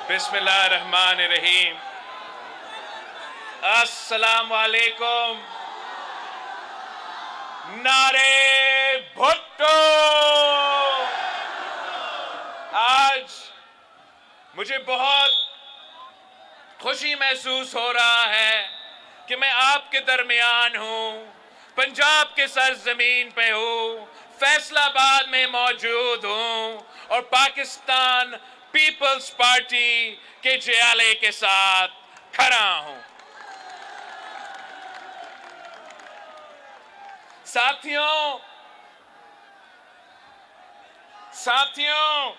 बिस्मिल्लाहिर्रहमानिर्रहीम। अस्सलाम वालेकुम। नारे भुट्टो। आज मुझे बहुत खुशी महसूस हो रहा है कि मैं आपके दरमियान हूँ, पंजाब के सरजमीन पे हूँ, फैसलाबाद में मौजूद हूँ और पाकिस्तान पीपल्स पार्टी के जियाले के साथ खड़ा हूँ। साथियों,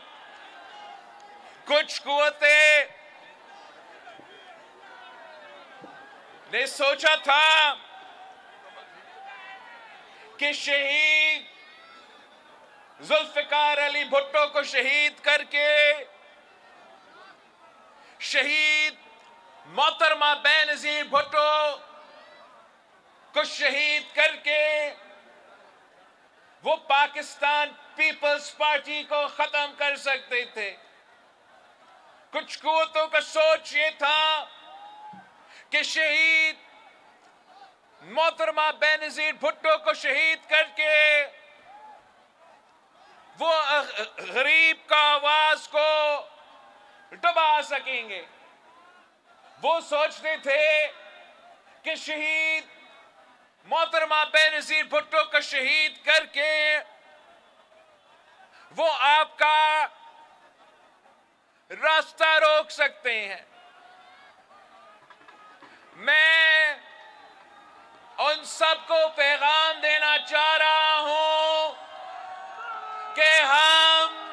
कुछ कुव्वतें ने सोचा था कि शहीद जुल्फिकार अली भुट्टो को शहीद करके, शहीद मोहतरमा बेनज़ीर भुट्टो को शहीद करके वो पाकिस्तान पीपल्स पार्टी को खत्म कर सकते थे। कुछ कुव्वतों का सोच ये था कि शहीद मोहतरमा बेनज़ीर भुट्टो को शहीद करके वो गरीब का आवाज को दबा सकेंगे। वो सोचते थे कि शहीद मोहतरमा बेनज़ीर भुट्टो को शहीद करके वो आपका रास्ता रोक सकते हैं। मैं उन सबको पैगाम देना चाह रहा हूं कि हम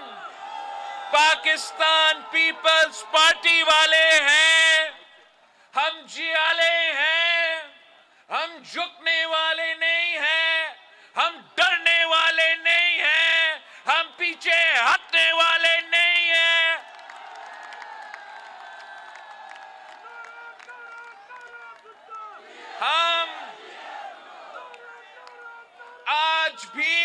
पाकिस्तान पीपल्स पार्टी वाले हैं, हम जियाले हैं, हम झुकने वाले नहीं हैं, हम डरने वाले नहीं हैं, हम पीछे हटने वाले नहीं हैं। हम आज भी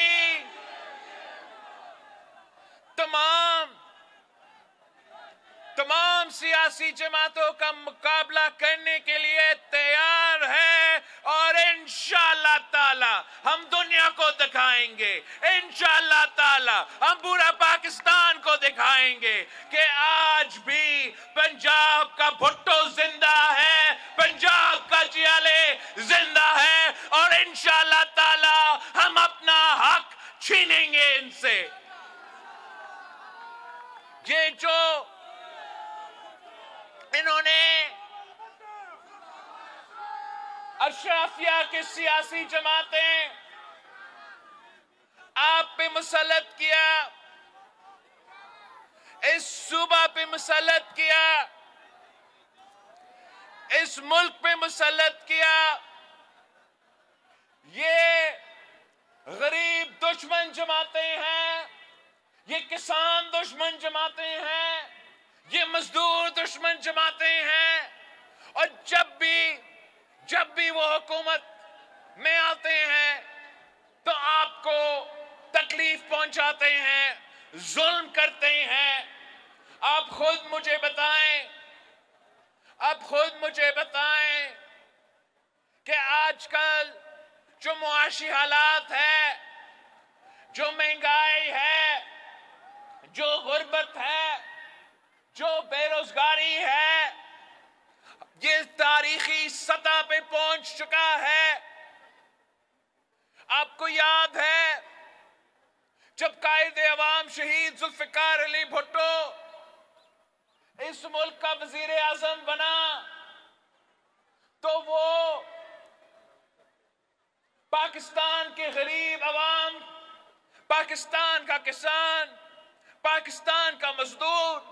तमाम सियासी जमातों का मुकाबला करने के लिए तैयार है और इंशाअल्लाह ताला हम दुनिया को दिखाएंगे, इंशाअल्लाह ताला हम पूरा पाकिस्तान को दिखाएंगे कि आज भी पंजाब का भुट्टो जिंदा है, पंजाब का जियाले जिंदा है और इंशाअल्लाह ताला हम अपना हक छीनेंगे इनसे। ये जो इन्होंने अशराफिया की सियासी जमातें आप पे मुसल्लत किया, इस सूबा पे मुसल्लत किया, इस मुल्क पे मुसल्लत किया, ये गरीब दुश्मन जमातें हैं, ये किसान दुश्मन जमातें हैं, ये मजदूर दुश्मन जमातें हैं और जब भी वो हुकूमत में आते हैं तो आपको तकलीफ पहुंचाते हैं, जुल्म करते हैं। आप खुद मुझे बताएं कि आजकल जो मुआशी हालात है, जो महंगाई है, जो गुर्बत है, जो बेरोजगारी है, ये तारीखी सतह पे पहुंच चुका है। आपको याद है जब कायदे अवाम शहीद जुल्फिकार अली भुट्टो इस मुल्क का वजीर आजम बना तो वो पाकिस्तान के गरीब अवाम, पाकिस्तान का किसान, पाकिस्तान का मजदूर,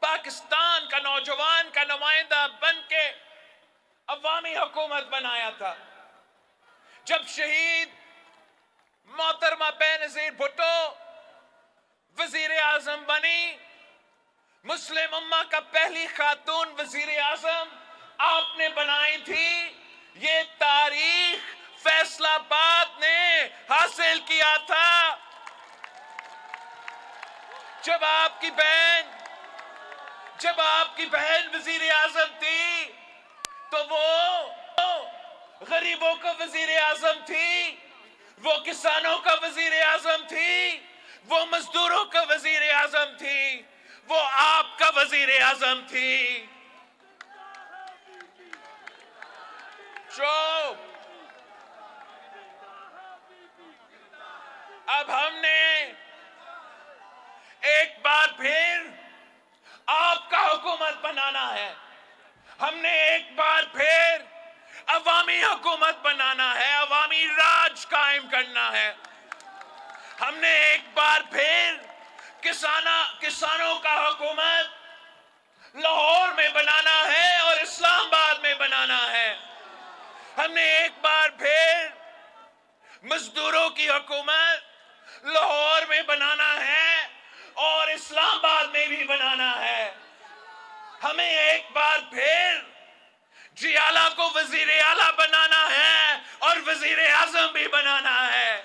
पाकिस्तान का नौजवान का नुमाइंदा बन के अवामी हुकूमत बनाया था। जब शहीद मोहतरमा बेनज़ीर भुट्टो वजीर आजम बनी, मुस्लिम उम्मा का पहली खातून वजीर आजम आपने बनाई थी। ये तारीख फैसलाबाद ने हासिल किया था। जब आपकी बहन جب آپ کی بہن وزیر اعظم تھی تو وہ غریبوں کا وزیر اعظم تھی، وہ کسانوں کا وزیر اعظم تھی، وہ مزدوروں کا وزیر اعظم تھی، وہ آپ کا وزیر اعظم تھی۔ اب ہم نے ایک بار پھر آپ کا حکومت بنانا ہے، ہم نے ایک بار پھر عوامی حکومت بنانا ہے، عوامی راج قائم کرنا ہے، ہم نے ایک بار پھر کسانوں کا حکومت لاہور میں بنانا ہے اور اسلام آباد میں بنانا ہے، ہم نے ایک بار پھر مزدوروں کی حکومت لاہور میں بنانا ہے اور اسلام آباد میں بھی بنانا ہے، ہمیں ایک بار پھر جی اعلیٰ کو وزیر اعلیٰ بنانا ہے اور وزیر اعظم بھی بنانا ہے۔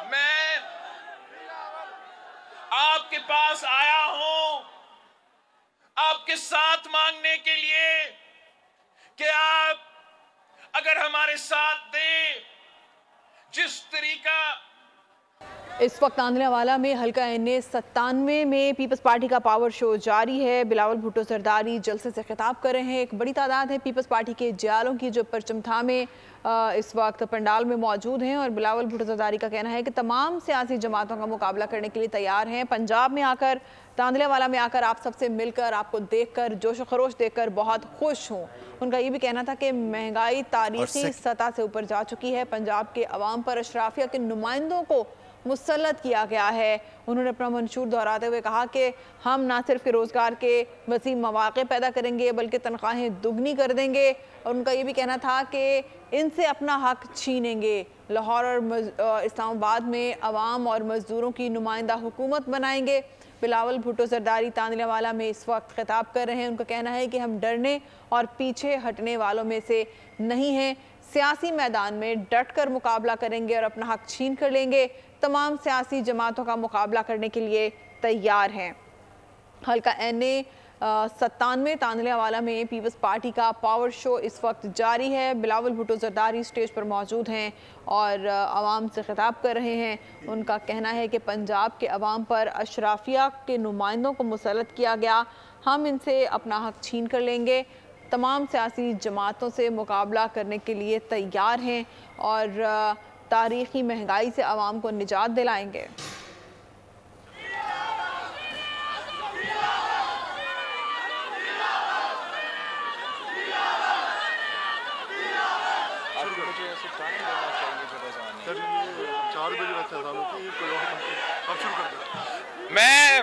میں آپ کے پاس آیا ہوں آپ کے ساتھ مانگنے کے لیے کہ آپ اگر ہمارے ساتھ دیں، جس طریقہ اس وقت تاندلے میں حلقہ این-اے 97 میں پیپلز پارٹی کا پاور شو جاری ہے۔ بلاول بھٹو زرداری جلسے سے خطاب کر رہے ہیں۔ ایک بڑی تعداد ہے پیپلز پارٹی کے جیالوں کی جو پرچم تھامے اس وقت پنڈال میں موجود ہیں، اور بلاول بھٹو زرداری کا کہنا ہے کہ تمام سیاسی جماعتوں کا مقابلہ کرنے کے لیے تیار ہیں۔ پنجاب میں آ کر، تاندلے میں آ کر آپ سب سے مل کر، آپ کو دیکھ کر، جوش و خروش دیکھ کر بہت خوش ہوں۔ ان کا یہ بھی کہنا تھا کہ مہنگائی تاریخی سطح سے اوپر جا چکی ہے، پنجاب کے عوام پر اشرافیہ کے نمائندوں کو مسلط کیا گیا ہے۔ انہوں نے اپنا منشور دہراتے ہوئے کہا کہ ہم نہ صرف روزگار کے وسیع مواقع پیدا کریں گے بلکہ تنخواہیں دگنی کر دیں گے، اور ان کا یہ بھی کہنا تھا کہ ان سے اپنا حق چھینیں گے۔ لاہور اور اسلام آباد میں عوام اور مزدوروں کی نمائندہ حکومت بنائیں گے۔ بلاول بھٹو زرداری تاندلے والا میں اس وقت خطاب کر رہے ہیں۔ ان کا کہنا ہے کہ ہم ڈرنے اور پیچھے ہٹنے والوں میں سے نہیں ہیں، سیاسی میدان میں ڈٹ کر مقابلہ کریں گے اور اپنا حق چھین کر لیں گے، تمام سیاسی جماعتوں کا مقابلہ کرنے کے لیے تیار ہیں۔ حلقہ این-اے 97 تاندلے والا میں پیپلز پارٹی کا پاور شو اس وقت جاری ہے۔ بلاول بھٹو زرداری سٹیج پر موجود ہیں اور عوام سے خطاب کر رہے ہیں۔ ان کا کہنا ہے کہ پنجاب کے عوام پر اشرافیہ کے نمائندوں کو مسلط کیا گیا، ہم ان سے اپنا حق چھین کر لیں گے، تمام سیاسی جماعتوں سے مقابلہ کرنے کے لیے تیار ہیں اور تاریخی مہنگائی سے عوام کو نجات دلائیں گے۔ میں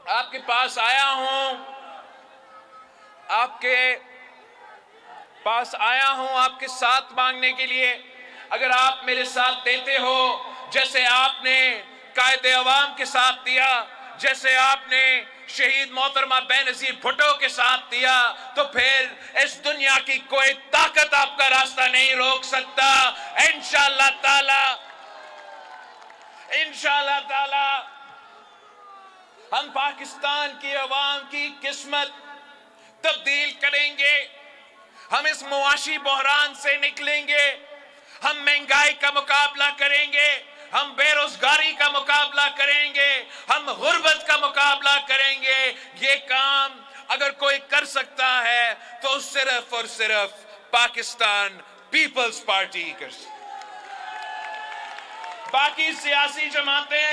آپ کے پاس آیا ہوں آپ کے ساتھ مانگنے کے لیے، اگر آپ میرے ساتھ دیتے ہو جیسے آپ نے قائد عوام کے ساتھ دیا، جیسے آپ نے شہید محترمہ بینظیر بھٹو کے ساتھ دیا، تو پھر اس دنیا کی کوئی طاقت آپ کا راستہ نہیں روک سکتا۔ انشاءاللہ تعالی ہم پاکستان کی عوام کی قسمت تبدیل کریں گے، ہم اس معاشی بحران سے نکلیں گے، ہم مہنگائی کا مقابلہ کریں گے، ہم بے روزگاری کا مقابلہ کریں گے، ہم غربت کا مقابلہ کریں گے۔ یہ کام اگر کوئی کر سکتا ہے تو صرف اور صرف پاکستان پیپلز پارٹی کر سکتی۔ باقی سیاسی جماعتیں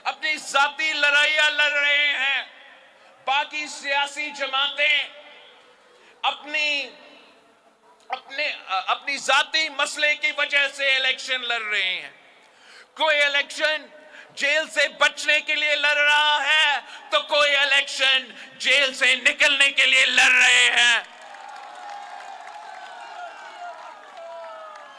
اپنی ذاتی لڑائیاں لڑ رہے ہیں، باقی سیاسی جماعتیں اپنی ذاتی مسئلے کی وجہ سے الیکشن لڑ رہے ہیں۔ کوئی الیکشن جیل سے بچنے کے لیے لڑ رہا ہے تو کوئی الیکشن جیل سے نکلنے کے لیے لڑ رہے ہیں۔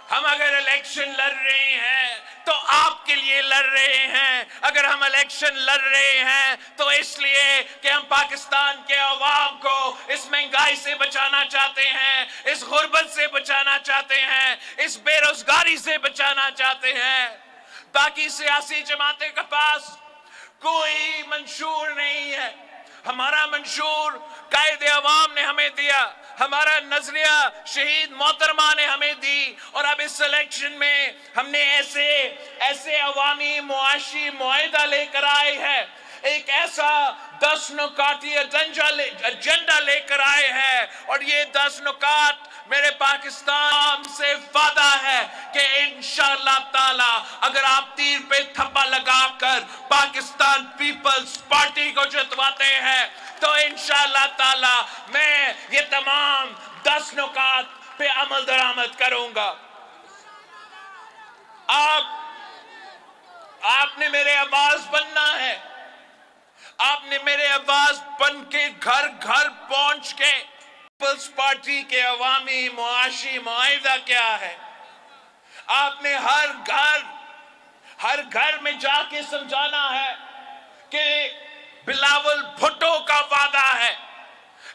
हम अगर इलेक्शन लड़ रहे हैं तो आपके लिए लड़ रहे हैं। अगर हम इलेक्शन लड़ रहे हैं तो इसलिए कि हम पाकिस्तान के अवाम को इस महंगाई से बचाना चाहते हैं, इस गुर्बत से बचाना चाहते हैं, इस बेरोजगारी से बचाना चाहते हैं। बाकी सियासी जमातें के पास कोई मंशूर नहीं है। हमारा मंशूर कायदे अवाम ने हमें दिया, हमारा नजरिया शहीद मोहतरमा ने हमें दी, और अब इस इलेक्शन में हमने ऐसे अवामी मुआशी मुआहिदा लेकर आए हैं, एक ऐसा 10 नुकाती एजेंडा लेकर आए हैं। और ये 10 नुकात मेरे पाकिस्तान से वादा है कि इंशाअल्लाह ताला अगर आप तीर पे थप्पा लगाकर पाकिस्तान पीपल्स पार्टी को जितवाते हैं तो इंशाअल्लाह ताला मैं ये तमाम 10 नुकात पे अमल दरामद करूंगा। आपने मेरे आवाज बनना है, आपने मेरे आवाज बन के घर घर पहुंच के पीपल्स पार्टी के अवामी मुआशी मुआहिदा क्या है, आपने हर घर में जाके समझाना है कि बिलावल भुट्टो का वादा है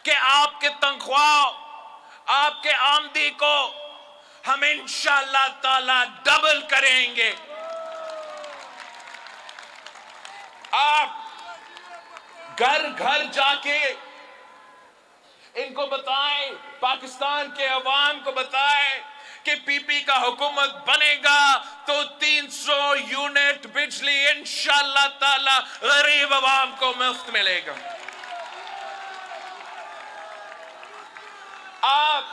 कि आपके तनख्वाह आपके आमदी को हम इंशाअल्लाह ताला डबल करेंगे। आप घर घर जाके इनको बताएं, पाकिस्तान के अवाम को बताएं कि पीपी का हुकूमत बनेगा तो 300 यूनिट बिजली इंशाअल्लाह ताला गरीब अवाम को मुफ्त मिलेगा। आप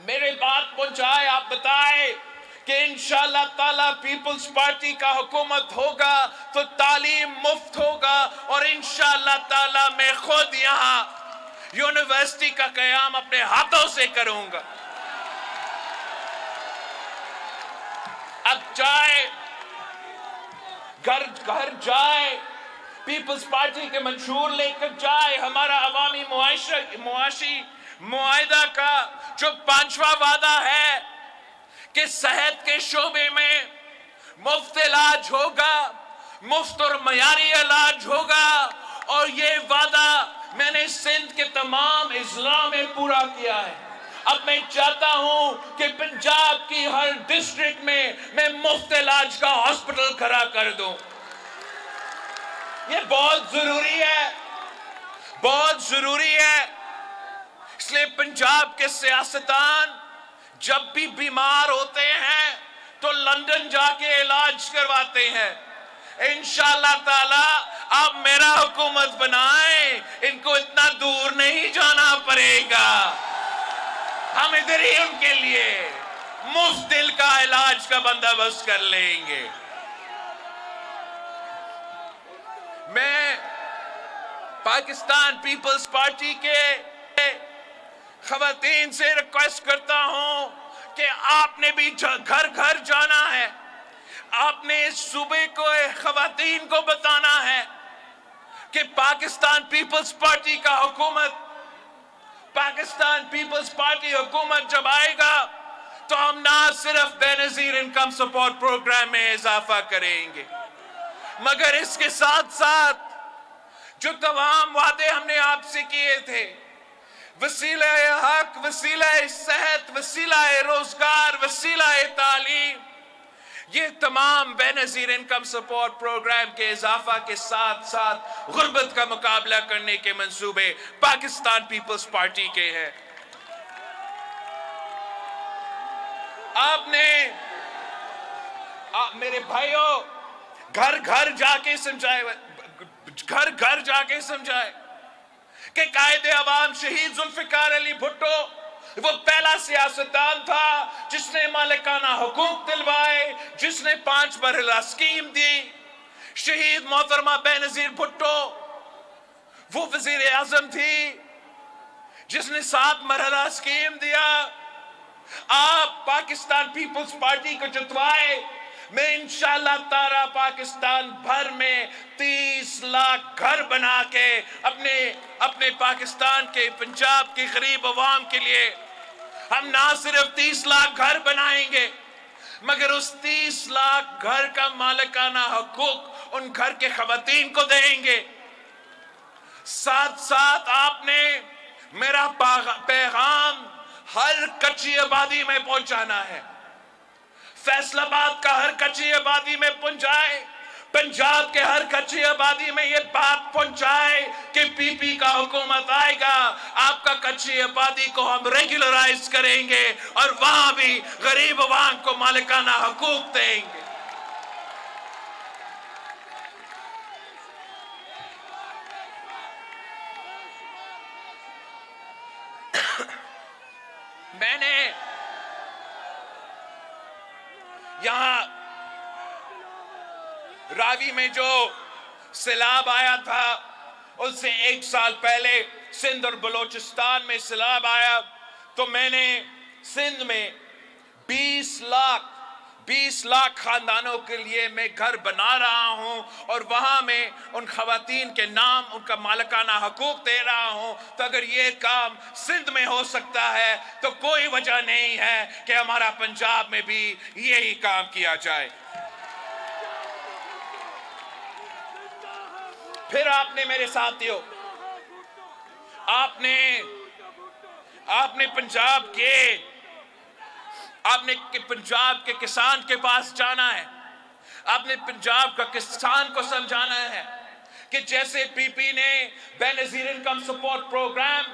मेरे बात पहुंचाए, आप बताएं कि इंशाअल्लाह ताला पीपल्स पार्टी का हुकूमत होगा तो तालीम मुफ्त होगा, और इंशाअल्लाह ताला मैं खुद यहां यूनिवर्सिटी का क़याम अपने हाथों से करूंगा। अब जाए घर घर जाए, पीपल्स पार्टी के मंशूर लेकर जाए, हमारा अवामी मुआशी मुआहिदा का जो 5वां वादा है कि सेहत के शोबे में मुफ्त इलाज होगा, मुफ्त और मयारी इलाज होगा, और ये वादा मैंने सिंध के तमाम अजला में पूरा किया है। अब मैं चाहता हूं कि पंजाब की हर डिस्ट्रिक्ट में मैं मुफ्त इलाज का हॉस्पिटल खड़ा कर दूं। ये बहुत जरूरी है, बहुत जरूरी है। इसलिए पंजाब के सियासतदान जब भी बीमार होते हैं तो लंदन जाके इलाज करवाते हैं। इंशाअल्लाह ताला आप मेरा हुकूमत बनाएं, इनको इतना दूर नहीं जाना पड़ेगा। हम इधर ही उनके लिए मुफ्त दिल का इलाज का बंदोबस्त कर लेंगे। मैं पाकिस्तान पीपल्स पार्टी के खवातीन से रिक्वेस्ट करता हूं कि आपने भी घर घर जाना है, आपने इस सूबे को खवातीन को बताना है कि पाकिस्तान पीपल्स पार्टी का हुकूमत, पाकिस्तान पीपल्स पार्टी हुकूमत जब आएगा तो हम ना सिर्फ बेनजीर इनकम सपोर्ट प्रोग्राम में इजाफा करेंगे, मगर इसके साथ साथ जो तमाम वादे हमने आपसे किए थे, वसीला हक, वसीला सेहत, वसीला रोजगार, वसीला तालीम, ये तमाम बेनजीर इनकम सपोर्ट प्रोग्राम के इजाफा के साथ साथ गुर्बत का मुकाबला करने के मंसूबे पाकिस्तान पीपल्स पार्टी के हैं। मेरे भाइयों घर घर जाके समझाए कि कायदे अवाम शहीद जुल्फिकार अली भुट्टो वो पहला सियासतदान था जिसने मालिकाना हुकूक दिलवाए, जिसने 5 मरहला स्कीम दी। शहीद मोहतरमा बेनजीर भुट्टो वो वजीर आजम थी जिसने 7 मरहला स्कीम दिया। आप पाकिस्तान पीपल्स पार्टी को जितवाए, मैं इंशाअल्लाह ताला पाकिस्तान भर में 30 लाख घर बना के अपने पाकिस्तान के पंजाब के गरीब अवाम के लिए हम ना सिर्फ 30 लाख घर बनाएंगे, मगर उस 30 लाख घर का मालिकाना हकूक उन घर के खवातीन को देंगे। साथ साथ आपने मेरा पैगाम हर कच्ची आबादी में पहुंचाना है। फैसलाबाद का हर कच्ची आबादी में पहुंचाए, पंजाब के हर कच्ची आबादी में ये बात पहुंचाए कि पीपी का हुकूमत आएगा, आपका कच्ची आबादी को हम रेगुलराइज करेंगे और वहां भी गरीब अवाम को मालिकाना हकूक देंगे। मैंने यहां रावी में जो सैलाब आया था, उससे 1 साल पहले सिंध और बलोचिस्तान में सैलाब आया, तो मैंने सिंध में 20 लाख खानदानों के लिए मैं घर बना रहा हूं और वहां में उन खवातीन के नाम, उनका मालिकाना हकूक दे रहा हूं। तो अगर ये काम सिंध में हो सकता है तो कोई वजह नहीं है कि हमारा पंजाब में भी यही काम किया जाए। फिर आपने मेरे साथियों, आपने पंजाब के किसान के पास जाना है। आपने पंजाब का किसान को समझाना है कि जैसे पीपी ने बेनजीर इनकम सपोर्ट प्रोग्राम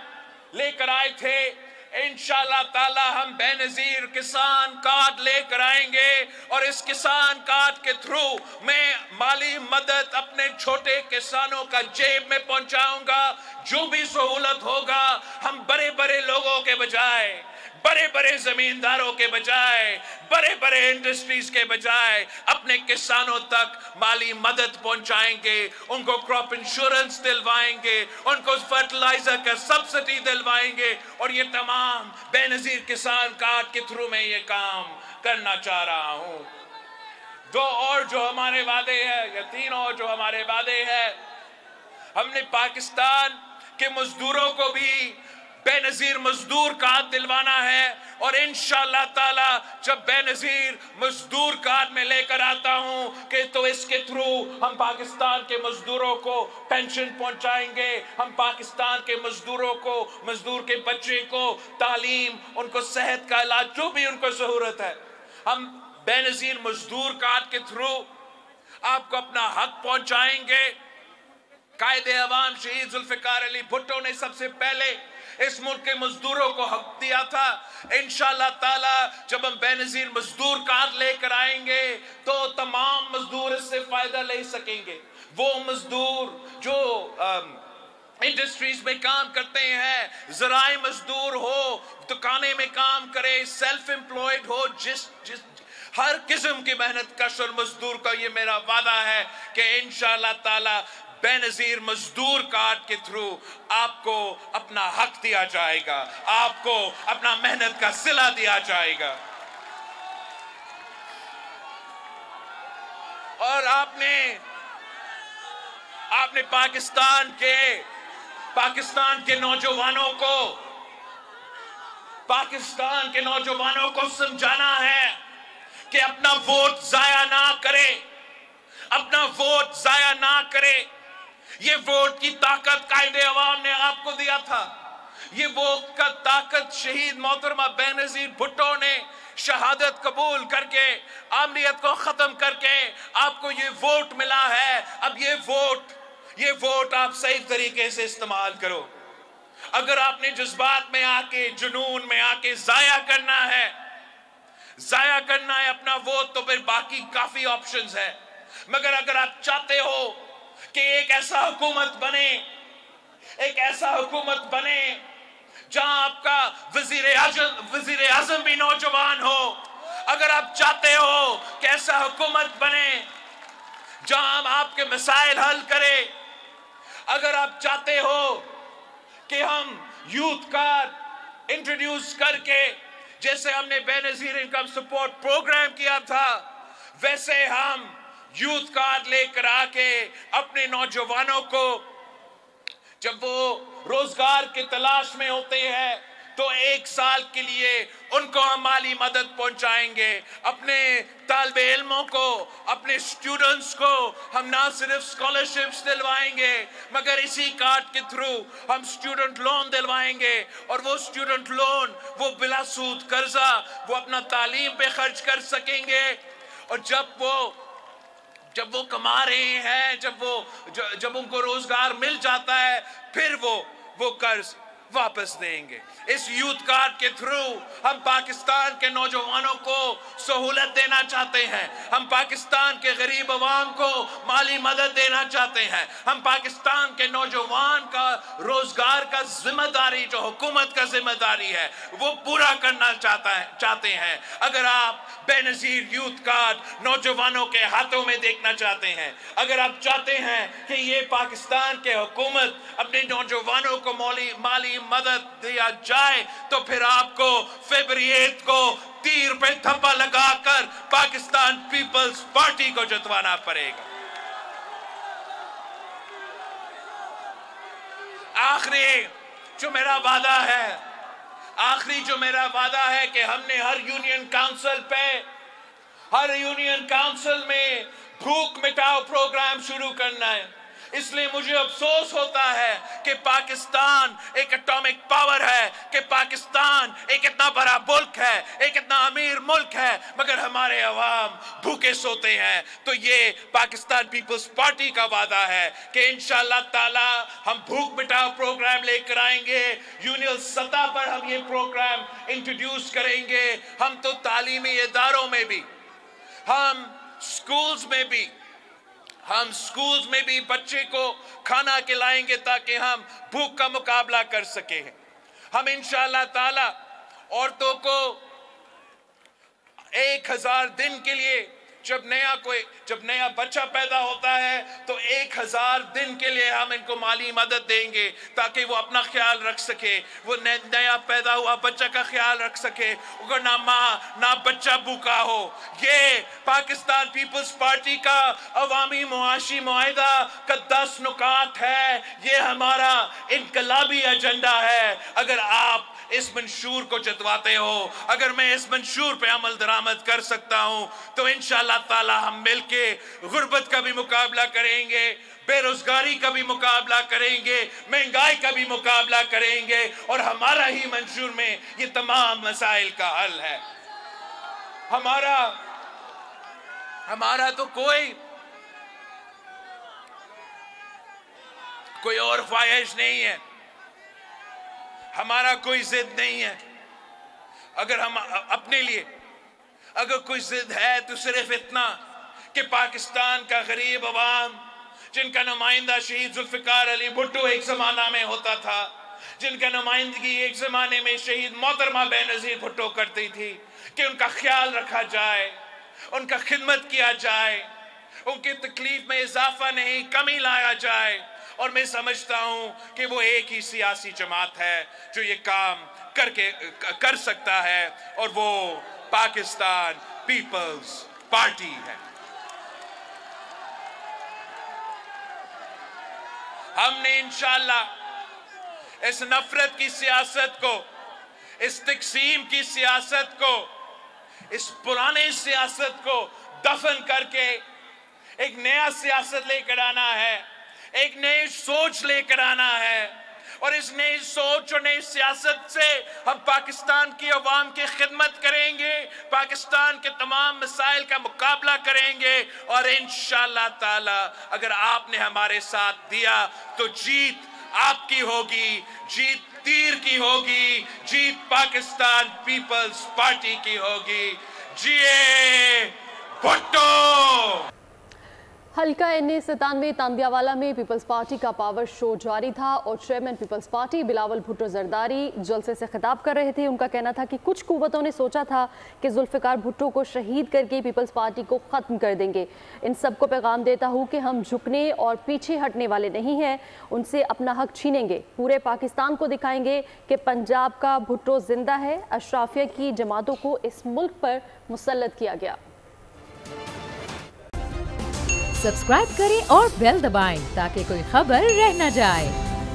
लेकर आए थे, इंशाअल्लाह ताला हम बेनजीर किसान कार्ड लेकर आएंगे और इस किसान कार्ड के थ्रू मैं माली मदद अपने छोटे किसानों का जेब में पहुंचाऊंगा। जो भी सहूलत होगा, हम बड़े बड़े लोगों के बजाय, बड़े बड़े जमींदारों के बजाय, बड़े बड़े इंडस्ट्रीज के बजाय अपने किसानों तक माली मदद पहुंचाएंगे, उनको क्रॉप इंश्योरेंस दिलवाएंगे, उनको फर्टिलाइजर का सब्सिडी दिलवाएंगे और ये तमाम बेनजीर किसान कार्ड के थ्रू मैं ये काम करना चाह रहा हूं। 2 और जो हमारे वादे हैं, या 3 और जो हमारे वादे हैं, हमने पाकिस्तान के मजदूरों को भी बेनजीर मजदूर कार्ड दिलवाना है और इंशाअल्लाह ताला जब बेनजीर मजदूर कार्ड में लेकर आता हूं कि तो इसके थ्रू हम पाकिस्तान के मजदूरों को पेंशन पहुंचाएंगे, हम पाकिस्तान के मजदूरों को, मजदूर के बच्चे को तालीम, उनको सेहत का इलाज, जो भी उनको जरूरत है, हम बेनजीर मजदूर कार्ड के थ्रू आपको अपना हक पहुंचाएंगे। कायदे अवाम शहीद जुल्फिकार अली भुट्टो ने सबसे पहले इस मुल्क के मजदूरों को हक दिया था। इंशाअल्लाह ताला जब हम बेनजीर मजदूर कार्ड लेकर आएंगे तो तमाम मजदूर इससे फायदा ले सकेंगे। वो मजदूर जो इंडस्ट्रीज में काम करते हैं, ज़राई मजदूर हो, दुकानें में काम करे, सेल्फ एम्प्लॉयड हो, जिस हर किस्म की मेहनत कश और मजदूर का ये मेरा वादा है कि इंशाअल्लाह ताला बेनजीर मजदूर कार्ड के थ्रू आपको अपना हक दिया जाएगा, आपको अपना मेहनत का सिला दिया जाएगा। और आपने पाकिस्तान के नौजवानों को समझाना है कि अपना वोट जाया ना करे। ये वोट की ताकत कायदे अवाम ने आपको दिया था। ये वोट का ताकत शहीद मोहतरमा बेनजीर भुट्टो ने शहादत कबूल करके, आमरीत को खत्म करके आपको ये वोट मिला है। अब ये वोट आप सही तरीके से इस्तेमाल करो। अगर आपने जज्बात में आके, जुनून में आके जाया करना है अपना वोट, तो फिर बाकी काफी ऑप्शंस है। मगर अगर आप चाहते हो कि एक ऐसा हुकूमत बने जहां आपका वजीर आजम भी नौजवान हो, अगर आप चाहते हो कि ऐसा हुकूमत बने जहां हम आपके मसाइल हल करें, अगर आप चाहते हो कि हम यूथ कार्ड इंट्रोड्यूस करके, जैसे हमने बेनजीर इनकम सपोर्ट प्रोग्राम किया था, वैसे हम यूथ कार्ड लेकर आके अपने नौजवानों को, जब वो रोजगार की तलाश में होते हैं, تو 1 साल के लिए उनको हम माली मदद पहुंचाएंगे। अपने तालिब इल्मों को, अपने स्टूडेंट्स को हम ना सिर्फ स्कॉलरशिप्स दिलवाएंगे मगर इसी कार्ड के थ्रू हम स्टूडेंट लोन दिलवाएंगे, और वो स्टूडेंट लोन वो बिला सूद कर्जा वो अपना तालीम पे खर्च कर सकेंगे। और जब वो कमा रहे हैं, जब उनको रोजगार मिल जाता है, फिर वो कर्ज वापस देंगे। इस यूथ कार्ड के थ्रू हम पाकिस्तान के नौजवानों को सहूलत देना चाहते हैं, हम पाकिस्तान के गरीब अवाम को माली मदद देना चाहते हैं, हम पाकिस्तान के नौजवान का रोजगार का जिम्मेदारी जो हुकूमत का जिम्मेदारी है वो पूरा करना चाहते हैं। अगर आप बेनज़ीर यूथ कार्ड नौजवानों के हाथों में देखना चाहते हैं, अगर आप चाहते हैं कि ये पाकिस्तान के हुकूमत अपने नौजवानों को माली मदद दिया जाए, तो फिर आपको फरवरी 8 को तीर पे थप्पा लगाकर पाकिस्तान पीपल्स पार्टी को जितवाना पड़ेगा। आखिरी जो मेरा वादा है कि हमने हर यूनियन काउंसिल में भूख मिटाओ प्रोग्राम शुरू करना है। इसलिए मुझे अफसोस होता है कि पाकिस्तान एक एटॉमिक पावर है, कि पाकिस्तान एक इतना बड़ा मुल्क है, एक इतना अमीर मुल्क है, मगर हमारे अवाम भूखे सोते हैं। तो ये पाकिस्तान पीपल्स पार्टी का वादा है कि इंशाअल्लाह ताला हम भूख मिटाओ प्रोग्राम लेकर आएंगे। यूनियन सतह पर हम ये प्रोग्राम इंट्रोड्यूस करेंगे। हम तो तालीमी इदारों में भी, हम स्कूल्स में भी बच्चे को खाना खिलाएंगे ताकि हम भूख का मुकाबला कर सके। हम इंशाअल्लाह ताला औरतों को 1000 दिन के लिए, जब नया बच्चा पैदा होता है तो 1000 दिन के लिए हम इनको माली मदद देंगे ताकि वो अपना ख्याल रख सके, वो नया पैदा हुआ बच्चा का ख्याल रख सके, अगर ना माँ ना बच्चा भूखा हो। ये पाकिस्तान पीपल्स पार्टी का अवामी मुआशी मुआहिदा का 10 नुकात है। ये हमारा इनकलाबी एजेंडा है। अगर आप इस मंशूर को जितवाते हो, अगर मैं इस मंशूर पे अमल दरामद कर सकता हूं, तो इंशाअल्लाह ताला हम मिलके गुर्बत का भी मुकाबला करेंगे, बेरोजगारी का भी मुकाबला करेंगे, महंगाई का भी मुकाबला करेंगे, और हमारा ही मंशूर में ये तमाम मसाइल का हल है। हमारा तो कोई और ख्वाहिश नहीं है, हमारा कोई जिद नहीं है। अगर हम अपने लिए अगर कोई जिद है तो सिर्फ इतना कि पाकिस्तान का गरीब अवाम, जिनका नुमाइंदा शहीद जुल्फिकार अली भुट्टो एक ज़माना में होता था, जिनका नुमाइंदगी एक ज़माने में शहीद मोहतरमा बेनज़ीर भुट्टो करती थी, कि उनका ख्याल रखा जाए, उनका खिदमत किया जाए, उनकी तकलीफ में इजाफा नहीं कमी लाया जाए। और मैं समझता हूं कि वो एक ही सियासी जमात है जो ये काम कर सकता है, और वो पाकिस्तान पीपल्स पार्टी है। हमने इंशाअल्लाह इस नफरत की सियासत को, इस तकसीम की सियासत को, इस पुराने सियासत को दफन करके एक नया सियासत लेकर आना है, एक नई सोच लेकर आना है। और इस नई सोच और नई सियासत से हम पाकिस्तान की अवाम की खिदमत करेंगे, पाकिस्तान के तमाम मसाइल का मुकाबला करेंगे, और इंशाअल्लाह ताला अगर आपने हमारे साथ दिया तो जीत आपकी होगी, जीत तीर की होगी, जीत पाकिस्तान पीपल्स पार्टी की होगी। जिए भुट्टो। हल्का NA97 तांदियावाला में पीपल्स पार्टी का पावर शो जारी था और चेयरमैन पीपल्स पार्टी बिलावल भुट्टो जरदारी जलसे से खिताब कर रहे थे। उनका कहना था कि कुछ कुव्वतों ने सोचा था कि जुल्फिकार भुट्टो को शहीद करके पीपल्स पार्टी को ख़त्म कर देंगे। इन सबको पैगाम देता हूँ कि हम झुकने और पीछे हटने वाले नहीं हैं, उनसे अपना हक छीनेंगे, पूरे पाकिस्तान को दिखाएंगे कि पंजाब का भुट्टो जिंदा है। अशराफिया की जमातों को इस मुल्क पर मुसल्लत किया गया। सब्सक्राइब करें और बेल दबाएं ताकि कोई खबर रह न जाए।